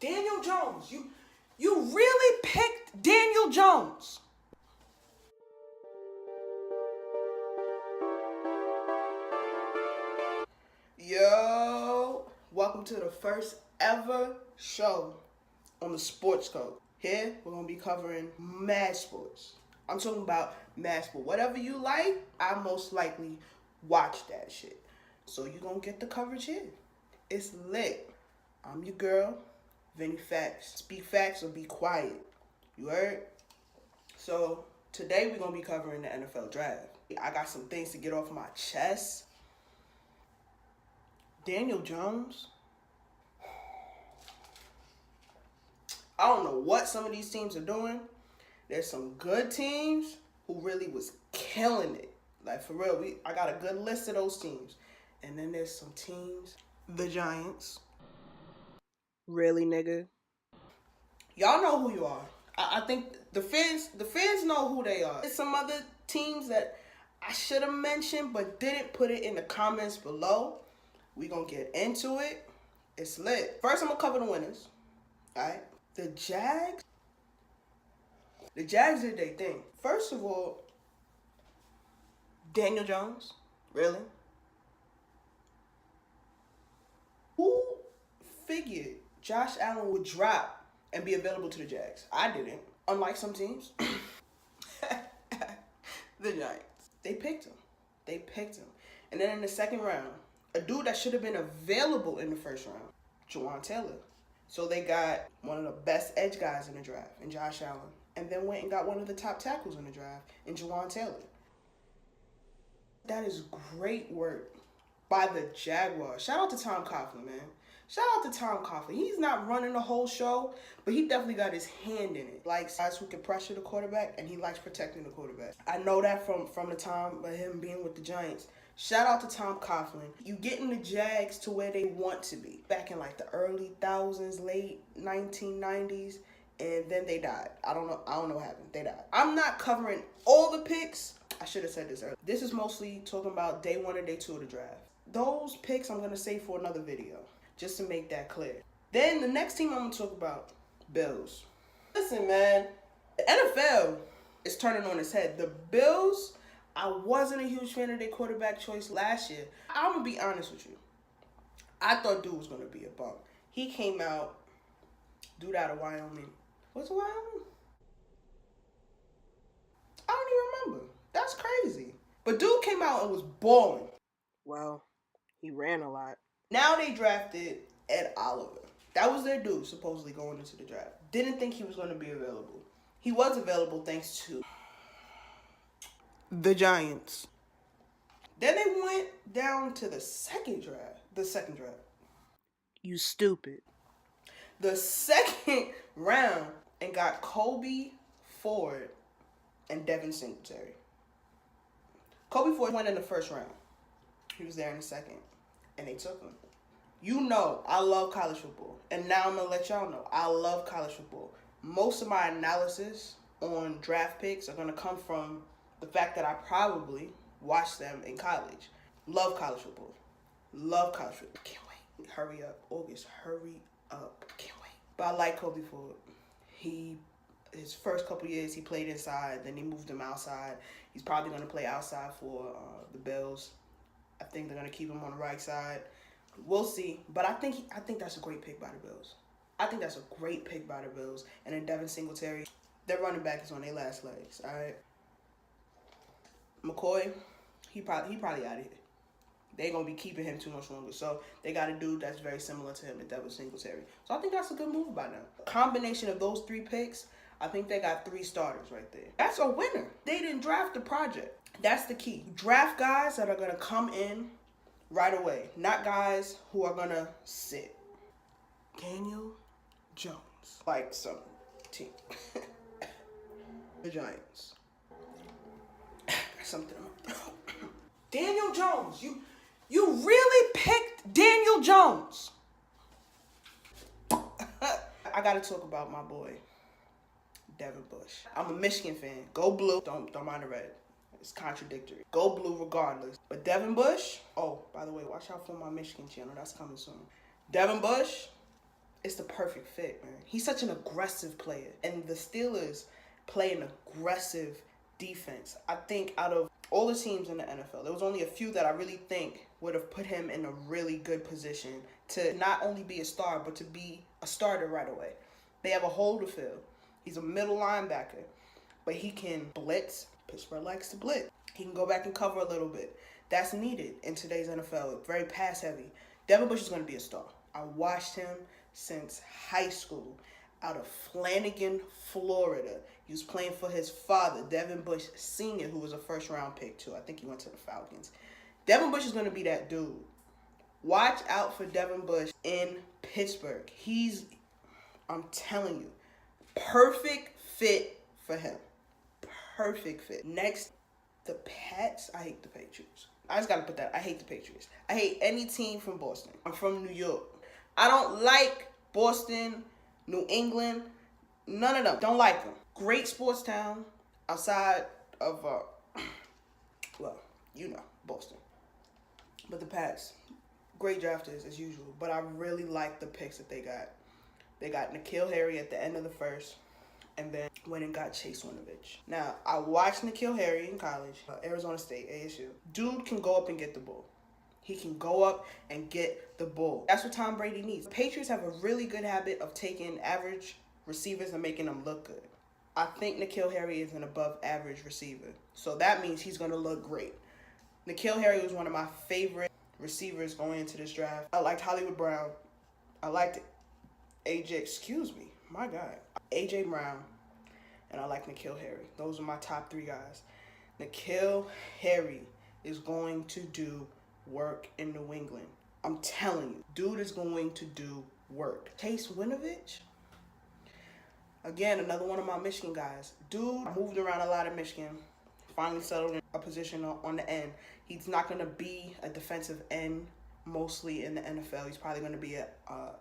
Daniel Jones. You really picked Daniel Jones. Yo, welcome to the first ever show on the Sports Code. Here, we're gonna be covering mad sports. I'm talking about mad sport. Whatever you like, I most likely watch that shit. So you gonna get the coverage here. It's lit. I'm your girl, Vinny Facts. Speak facts or be quiet. You heard? So today we're gonna be covering the NFL draft. I got some things to get off my chest. Daniel Jones. I don't know what some of these teams are doing. There's some good teams who really was killing it. Like for real, I got a good list of those teams. And then there's some teams, the Giants. Really, nigga? Y'all know who you are. I think the fans know who they are. There's some other teams that I should have mentioned but didn't put it in the comments below. We gonna get into it. It's lit. First, I'm gonna cover the winners. Alright? The Jags did their thing. First of all, Daniel Jones. Really? Who figured Josh Allen would drop and be available to the Jags? I didn't. Unlike some teams. The Giants. They picked him. And then in the second round, a dude that should have been available in the first round, Jawaan Taylor. So they got one of the best edge guys in the draft, in Josh Allen. And then went and got one of the top tackles in the draft, in Jawaan Taylor. That is great work by the Jaguars. Shout out to Tom Coughlin, man. Shout out to Tom Coughlin. He's not running the whole show, but he definitely got his hand in it. Likes guys who can pressure the quarterback, and he likes protecting the quarterback. I know that from the time of him being with the Giants. Shout out to Tom Coughlin. You getting the Jags to where they want to be. Back in like the early thousands, late 1990s, and then they died. I don't know what happened. They died. I'm not covering all the picks. I should have said this earlier. This is mostly talking about day 1 and day 2 of the draft. Those picks I'm going to save for another video, just to make that clear. Then the next team I'm going to talk about, Bills. Listen, man, the NFL is turning on its head. The Bills, I wasn't a huge fan of their quarterback choice last year. I'm going to be honest with you. I thought dude was going to be a bum. He came out, dude out of Wyoming. What's Wyoming? I don't even remember. That's crazy. But dude came out and was balling. Well, he ran a lot. Now they drafted Ed Oliver. That was their dude, supposedly going into the draft. Didn't think he was going to be available. He was available thanks to the Giants. Then they went down to the second draft. You stupid. The second round and got Kobe Ford and Devin Singletary. Kobe Ford went in the first round. He was there in the second. And they took him. You know, I love college football. And now I'm going to let y'all know, I love college football. Most of my analysis on draft picks are going to come from the fact that I probably watched them in college. Love college football. Can't wait. Hurry up. August, hurry up. Can't wait. But I like Kobe Ford. His first couple years, he played inside. Then they moved him outside. He's probably going to play outside for the Bills. I think they're going to keep him on the right side. We'll see. But I think that's a great pick by the Bills. And then Devin Singletary, their running back is on their last legs. All right. McCoy, he probably out of here. They're going to be keeping him too much longer. So they got a dude that's very similar to him, and Devin Singletary. So I think that's a good move by them. A combination of those 3 picks, I think they got 3 starters right there. That's a winner. They didn't draft the project. That's the key. Draft guys that are going to come in right away. Not guys who are going to sit. Daniel Jones. Like some team. The Giants. Something in my throat. Daniel Jones. You really picked Daniel Jones. I got to talk about my boy, Devin Bush. I'm a Michigan fan. Go blue. Don't mind the red. It's contradictory. Go blue regardless. But Devin Bush, oh, by the way, watch out for my Michigan channel. That's coming soon. Devin Bush, it's the perfect fit, man. He's such an aggressive player. And the Steelers play an aggressive defense. I think out of all the teams in the NFL, there was only a few that I really think would have put him in a really good position to not only be a star, but to be a starter right away. They have a hole to fill. He's a middle linebacker, but he can blitz. Pittsburgh likes to blitz. He can go back and cover a little bit. That's needed in today's NFL. Very pass heavy. Devin Bush is going to be a star. I watched him since high school out of Flanagan, Florida. He was playing for his father, Devin Bush Sr., who was a first-round pick, too. I think he went to the Falcons. Devin Bush is going to be that dude. Watch out for Devin Bush in Pittsburgh. I'm telling you, perfect fit for him. Perfect fit. Next, the Pats. I hate the Patriots. I just got to put that. I hate the Patriots. I hate any team from Boston. I'm from New York. I don't like Boston, New England, none of them. Don't like them. Great sports town outside of, well, you know, Boston. But the Pats, great drafters as usual. But I really like the picks that they got. They got N'Keal Harry at the end of the first, and then went and got Chase Winovich. Now, I watched N'Keal Harry in college, Arizona State, ASU. Dude can go up and get the ball. He can go up and get the ball. That's what Tom Brady needs. The Patriots have a really good habit of taking average receivers and making them look good. I think N'Keal Harry is an above average receiver. So that means he's going to look great. N'Keal Harry was one of my favorite receivers going into this draft. I liked Hollywood Brown. I liked AJ Brown. And I like N'Keal Harry. Those are my top 3 guys. N'Keal Harry is going to do work in New England. I'm telling you, dude is going to do work. Chase Winovich, again, another one of my Michigan guys. Dude moved around a lot in Michigan, finally settled in a position on the end. He's not going to be a defensive end mostly in the NFL. He's probably going to be an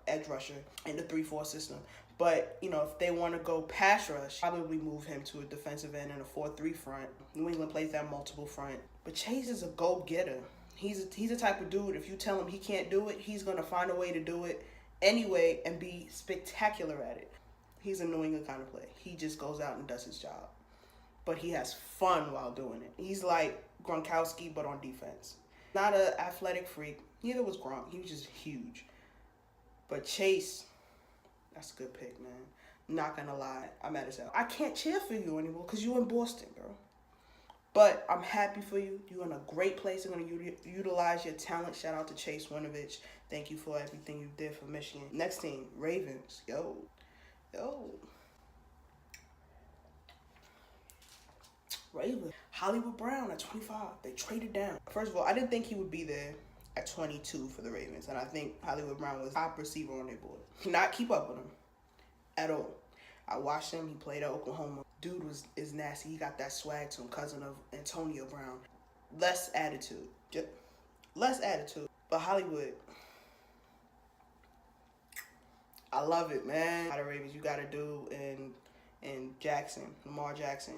edge rusher in the 3-4 system. But, you know, if they want to go pass rush, probably move him to a defensive end in a 4-3 front. New England plays that multiple front. But Chase is a go-getter. He's the type of dude, if you tell him he can't do it, he's going to find a way to do it anyway and be spectacular at it. He's a New England kind of play. He just goes out and does his job. But he has fun while doing it. He's like Gronkowski, but on defense. Not an athletic freak. Neither was Gronk. He was just huge. But Chase, that's a good pick, man. Not going to lie. I'm mad as hell. I can't cheer for you anymore because you're in Boston, girl. But I'm happy for you. You're in a great place. You're going to utilize your talent. Shout out to Chase Winovich. Thank you for everything you did for Michigan. Next team, Ravens. Yo. Ravens. Hollywood Brown at 25. They traded down. First of all, I didn't think he would be there at 22 for the Ravens. And I think Hollywood Brown was top receiver on their board. Cannot keep up with him at all. I watched him. He played at Oklahoma. Dude is nasty. He got that swag to him, cousin of Antonio Brown. Less attitude. Less attitude. But Hollywood, I love it, man. The Ravens, you got to do in Jackson, Lamar Jackson.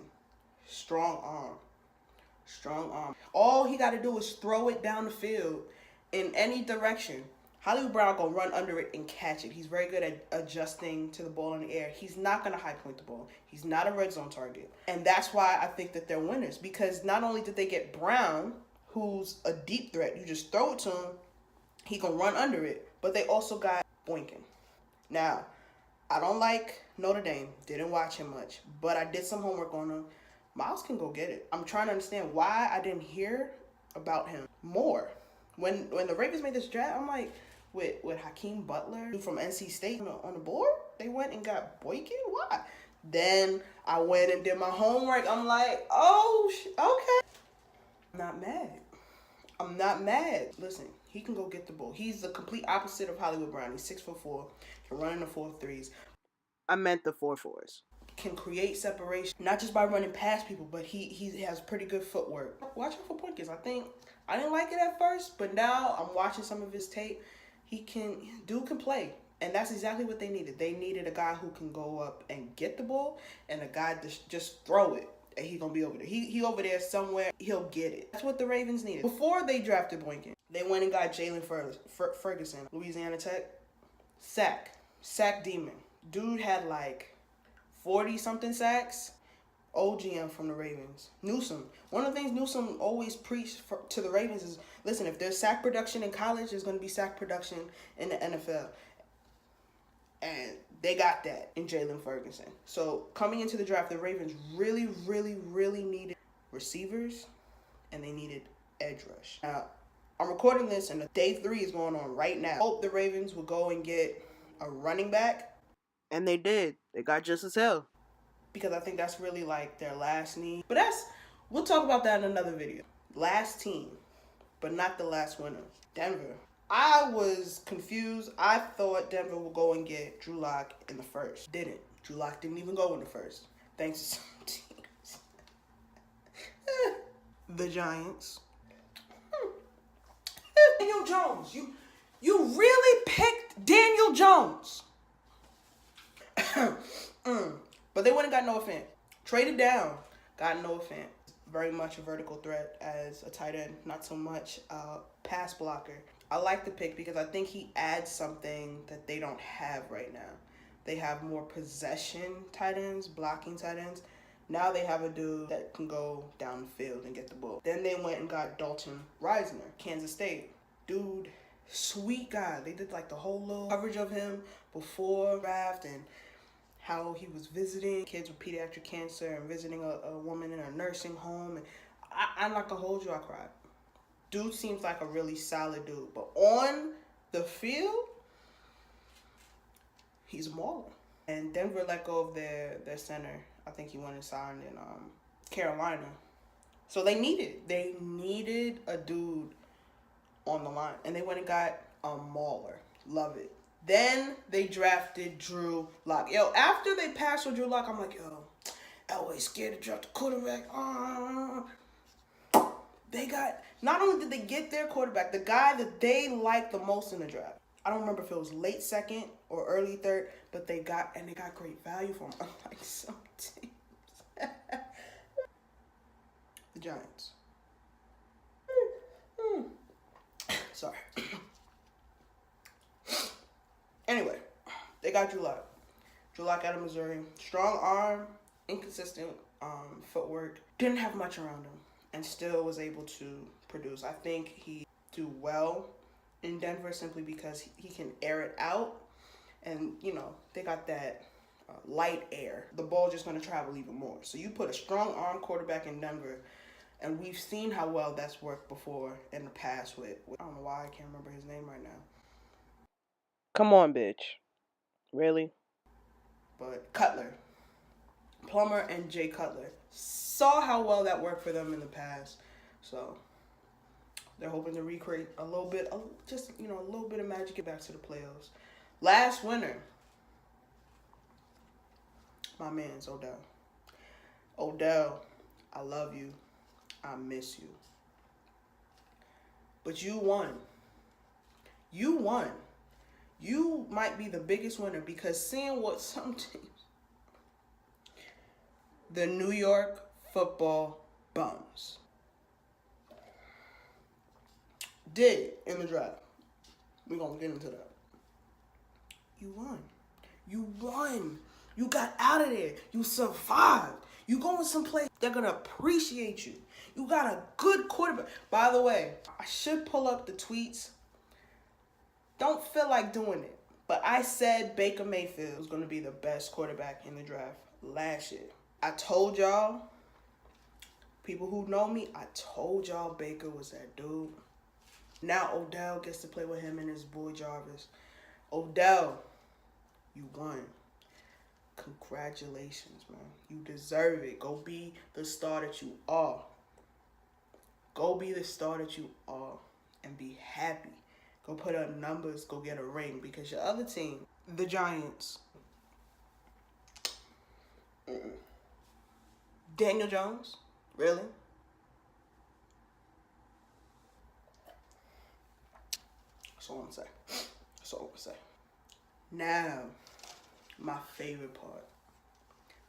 Strong arm. All he got to do is throw it down the field in any direction. Hollywood Brown going to run under it and catch it. He's very good at adjusting to the ball in the air. He's not going to high point the ball. He's not a red zone target. And that's why I think that they're winners. Because not only did they get Brown, who's a deep threat, you just throw it to him, he going to run under it. But they also got Boykin. Now, I don't like Notre Dame. Didn't watch him much. But I did some homework on him. Miles can go get it. I'm trying to understand why I didn't hear about him more. When the Ravens made this draft, I'm like, with Hakeem Butler from NC State on the board, they went and got Boykin? Why? Then I went and did my homework. I'm like, oh, okay. I'm not mad. Listen, he can go get the ball. He's the complete opposite of Hollywood Brown. He's 6'4", can run in the 4.3s. I meant the 4.4s. Can create separation, not just by running past people, but he has pretty good footwork. Watch out for Boykins. I didn't like it at first, but now I'm watching some of his tape. Dude can play. And that's exactly what they needed. They needed a guy who can go up and get the ball and a guy to just throw it. And he's going to be over there. He over there somewhere. He'll get it. That's what the Ravens needed. Before they drafted Boykin, they went and got Jalen Ferguson, Louisiana Tech. Sack. Sack demon. Dude had like 40 something sacks. OGM from the Ravens. Newsome. One of the things Newsome always preached to the Ravens is, listen, if there's sack production in college, there's going to be sack production in the NFL. And they got that in Jalen Ferguson. So coming into the draft, the Ravens really, really, really needed receivers, and they needed edge rush. Now, I'm recording this, and day 3 is going on right now. I hope the Ravens will go and get a running back. And they did. They got Justice Hill. Because I think that's really like their last need. But we'll talk about that in another video. Last team, but not the last winner. Denver. I was confused. I thought Denver would go and get Drew Lock in the first. Didn't. Drew Lock didn't even go in the first. Thanks to some teams. The Giants. Daniel Jones. You really picked Daniel Jones. But they went and got Noah Fant. Traded down. Got Noah Fant. Very much a vertical threat as a tight end. Not so much a pass blocker. I like the pick because I think he adds something that they don't have right now. They have more possession tight ends, blocking tight ends. Now they have a dude that can go down the field and get the ball. Then they went and got Dalton Risner, Kansas State. Dude, sweet guy. They did like the whole little coverage of him before draft and how he was visiting kids with pediatric cancer and visiting a woman in a nursing home. And I'm not gonna hold you, I cried. Dude seems like a really solid dude. But on the field, he's a mauler. And Denver let go of their center. I think he went and signed in Carolina. So they needed a dude on the line. And they went and got a mauler. Love it. Then they drafted Drew Lock. Yo, after they passed with Drew Lock, I'm like, yo, Elway's scared to draft the quarterback. They got, not only did they get their quarterback, the guy that they liked the most in the draft. I don't remember if it was late second or early third, but they got great value for him, unlike some teams. The Giants. Sorry. Anyway, they got Drew Lock. Drew Lock out of Missouri. Strong arm, inconsistent footwork. Didn't have much around him and still was able to produce. I think he do well in Denver simply because he can air it out. And, you know, they got that light air. The ball just going to travel even more. So you put a strong arm quarterback in Denver, and we've seen how well that's worked before in the past with I don't know why I can't remember his name right now. Come on, bitch. Really? But Cutler. Plummer and Jay Cutler saw how well that worked for them in the past. So they're hoping to recreate a little bit of magic, get back to the playoffs. Last winner. My man's Odell. Odell, I love you. I miss you. But you won. You won. You might be the biggest winner because seeing what some teams, the New York Football Bums, did in the draft. We're going to get into that. You won. You won. You got out of there. You survived. You going someplace, they're going to appreciate you. You got a good quarterback. By the way, I should pull up the tweets. Don't feel like doing it. But I said Baker Mayfield was going to be the best quarterback in the draft last year. I told y'all, people who know me, I told y'all Baker was that dude. Now Odell gets to play with him and his boy Jarvis. Odell, you won. Congratulations, man. You deserve it. Go be the star that you are. Go be the star that you are and be happy. Go put up numbers. Go get a ring because your other team, the Giants, Daniel Jones, really? That's all I'm gonna say. That's all I'm gonna say. Now, my favorite part.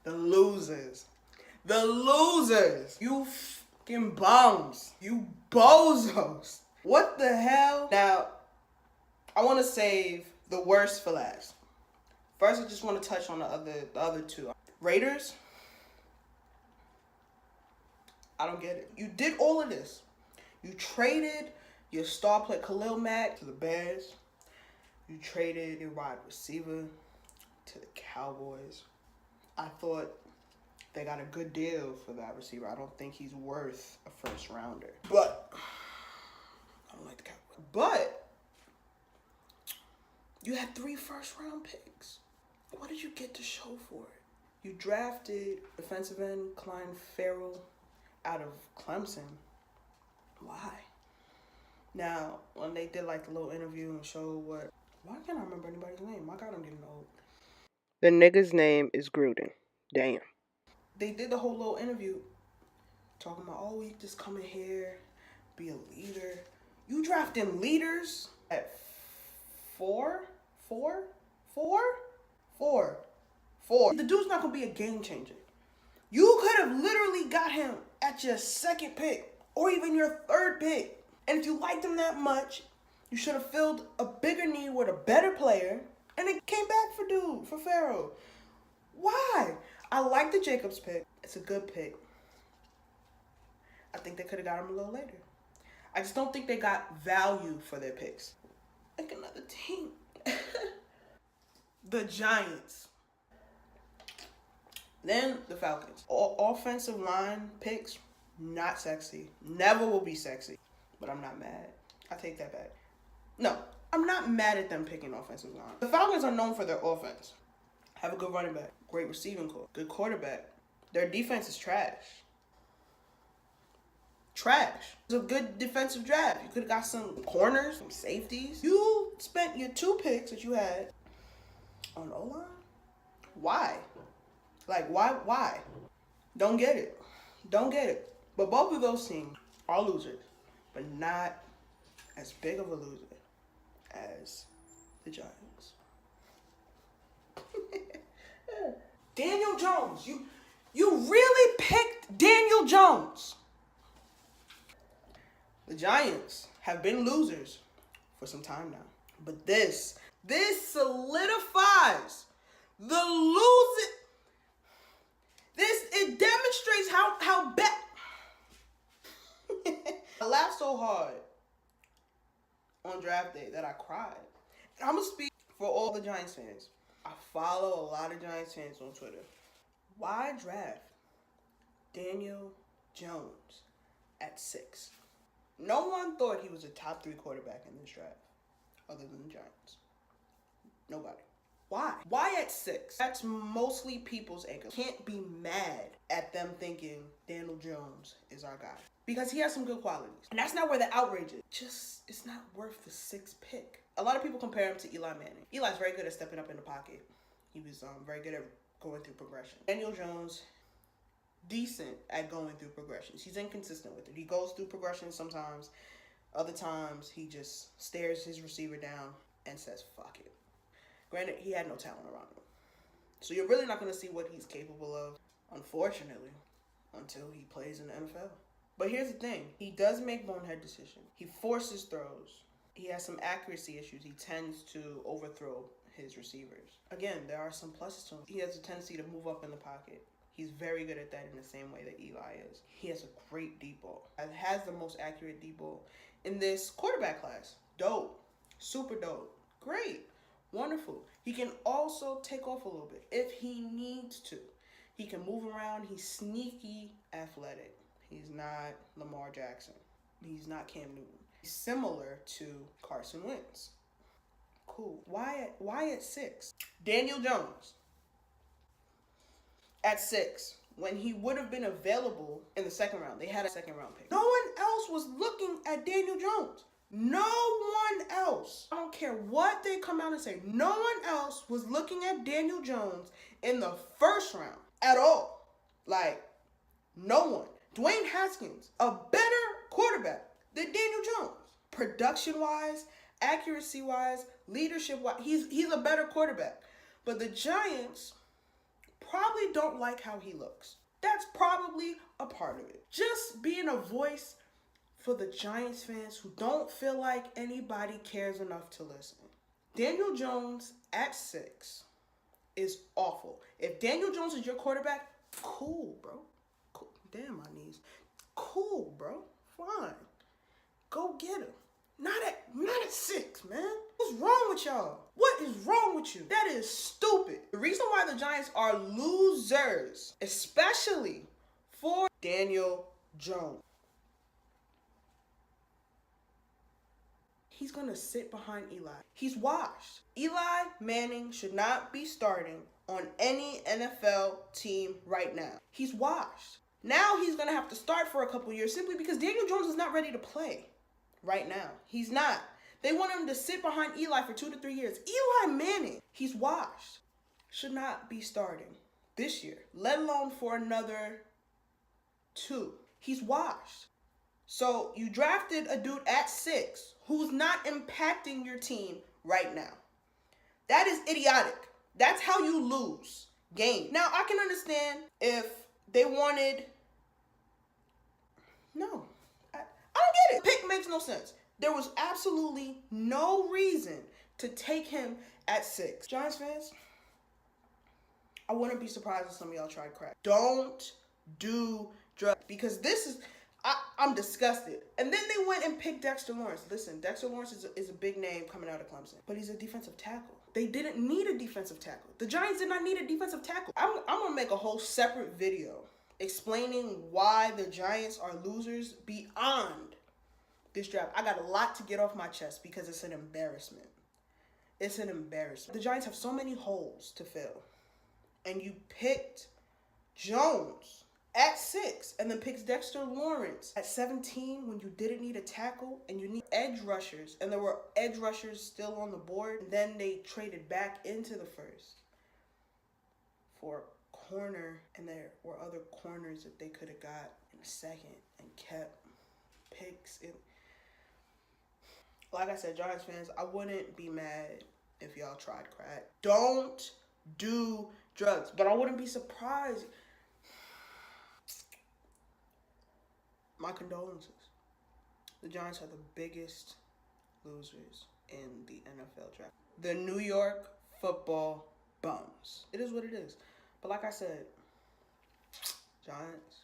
The losers. The losers. You fucking bums. You bozos. What the hell? Now, I want to save the worst for last. First, I just want to touch on the other two. Raiders, I don't get it. You did all of this. You traded your star player Khalil Mack to the Bears. You traded your wide receiver to the Cowboys. I thought they got a good deal for that receiver. I don't think he's worth a first rounder. But I don't like the Cowboys. But you had 3 first-round picks. What did you get to show for it? You drafted defensive end Clyde Farrell out of Clemson. Why? Now, when they did like the little interview and showed why can't I remember anybody's name? My God, I'm getting old. The nigga's name is Gruden. Damn. They did the whole little interview talking about, oh, we just come in here, be a leader. You drafting leaders at 4? The dude's not going to be a game changer. You could have literally got him at your 2nd pick or even your 3rd pick. And if you liked him that much, you should have filled a bigger need with a better player and it came back for Farrell. Why? I like the Jacobs pick. It's a good pick. I think they could have got him a little later. I just don't think they got value for their picks. Like another team. The Giants. Then the Falcons. Offensive line picks, not sexy. Never will be sexy. But I'm not mad. I take that back. No, I'm not mad at them picking offensive line. The Falcons are known for their offense. Have a good running back. Great receiving core. Good quarterback. Their defense is trash. It's a good defensive draft. You could have got some corners, some safeties. You spent your 2 picks that you had on O-line? Why? Like, why? Don't get it. But both of those teams are losers, but not as big of a loser as the Giants. Daniel Jones. You really picked Daniel Jones. The Giants have been losers for some time now. But this solidifies the losing. It demonstrates how bad. I laughed so hard on draft day that I cried. And I'm going to speak for all the Giants fans. I follow a lot of Giants fans on Twitter. Why draft Daniel Jones at 6? No one thought he was a top 3 quarterback in this draft other than the Giants. Nobody. Why? Why at 6? That's mostly people's anger. Can't be mad at them thinking Daniel Jones is our guy. Because he has some good qualities. And that's not where the outrage is. It's not worth the 6th pick. A lot of people compare him to Eli Manning. Eli's very good at stepping up in the pocket. He was very good at going through progression. Daniel Jones, decent at going through progressions. He's inconsistent with it. He goes through progressions sometimes. Other times, he just stares his receiver down and says, fuck it. Granted, he had no talent around him. So you're really not going to see what he's capable of, unfortunately, until he plays in the NFL. But here's the thing. He does make bonehead decisions. He forces throws. He has some accuracy issues. He tends to overthrow his receivers. Again, there are some pluses to him. He has a tendency to move up in the pocket. He's very good at that in the same way that Eli is. He has a great deep ball. He has the most accurate deep ball in this quarterback class. Dope. Super dope. Great. Wonderful. He can also take off a little bit if he needs to. He can move around. He's sneaky athletic. He's not Lamar Jackson. He's not Cam Newton. He's similar to Carson Wentz. Cool. Why at 6? Daniel Jones. At 6, when he would have been available in the 2nd round. They had a 2nd round pick. No one else was looking at Daniel Jones. No one else. I don't care what they come out and say. No one else was looking at Daniel Jones in the 1st round at all. Like, no one. Dwayne Haskins, a better quarterback than Daniel Jones. Production-wise, accuracy-wise, leadership-wise, he's a better quarterback. But the Giants probably don't like how he looks. That's probably a part of it. Just being a voice for the Giants fans who don't feel like anybody cares enough to listen. Daniel Jones at 6 is awful. If Daniel Jones is your quarterback, cool, bro. Cool. Damn, my knees. Cool, bro. Fine. Go get him. Not at 6, man. What's wrong with y'all? What is wrong with you? That is stupid. The reason why the Giants are losers, especially for Daniel Jones. He's going to sit behind Eli. He's washed. Eli Manning should not be starting on any NFL team right now. He's washed. Now he's going to have to start for a couple years simply because Daniel Jones is not ready to play right now. He's not. They want him to sit behind Eli for 2 to 3 years. Eli Manning, he's washed. Should not be starting this year, let alone for another 2. He's washed. So you drafted a dude at 6 who's not impacting your team right now. That is idiotic. That's how you lose games. Now, I can understand if they wanted... No. I don't get it. Pick makes no sense. There was absolutely no reason to take him at 6. Giants fans, I wouldn't be surprised if some of y'all tried crack. Don't do drugs because this is... I'm disgusted. And then they went and picked Dexter Lawrence. Listen, Dexter Lawrence is a big name coming out of Clemson, but he's a defensive tackle. They didn't need a defensive tackle. The Giants did not need a defensive tackle. I'm going to make a whole separate video explaining why the Giants are losers beyond this draft. I got a lot to get off my chest because it's an embarrassment. It's an embarrassment. The Giants have so many holes to fill. And you picked Jones at 6, and then picks Dexter Lawrence at 17 when you didn't need a tackle and you need edge rushers, and there were edge rushers still on the board. And then they traded back into the first for corner, and there were other corners that they could have got in a second and kept picks. And like I said, Giants fans, I wouldn't be mad if y'all tried crack. Don't do drugs, but I wouldn't be surprised. My condolences. The Giants are the biggest losers in the NFL draft. The New York Football Bums. It is what it is. But like I said, Giants,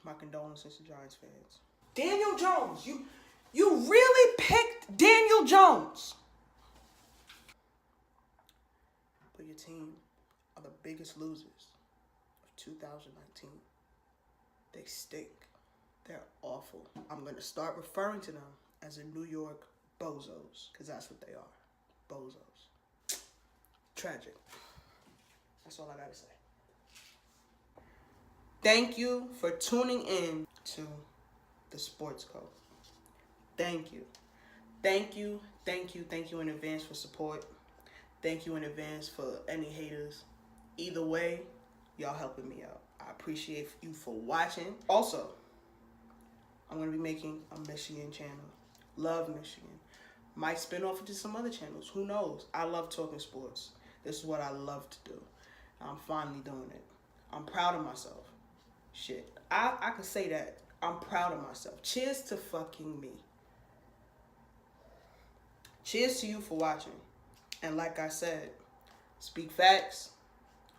my condolences to Giants fans. Daniel Jones, you really picked Daniel Jones. But your team are the biggest losers of 2019. They stink. They're awful. I'm going to start referring to them as the New York Bozos, because that's what they are. Bozos. Tragic. That's all I got to say. Thank you for tuning in to the Sports Code. Thank you. Thank you, thank you, thank you in advance for support. Thank you in advance for any haters. Either way, y'all helping me out. I appreciate you for watching. Also, I'm going to be making a Michigan channel. Love Michigan. Might spin off into some other channels. Who knows? I love talking sports. This is what I love to do. I'm finally doing it. I'm proud of myself. Shit. I can say that. I'm proud of myself. Cheers to fucking me. Cheers to you for watching. And like I said, speak facts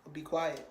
or be quiet.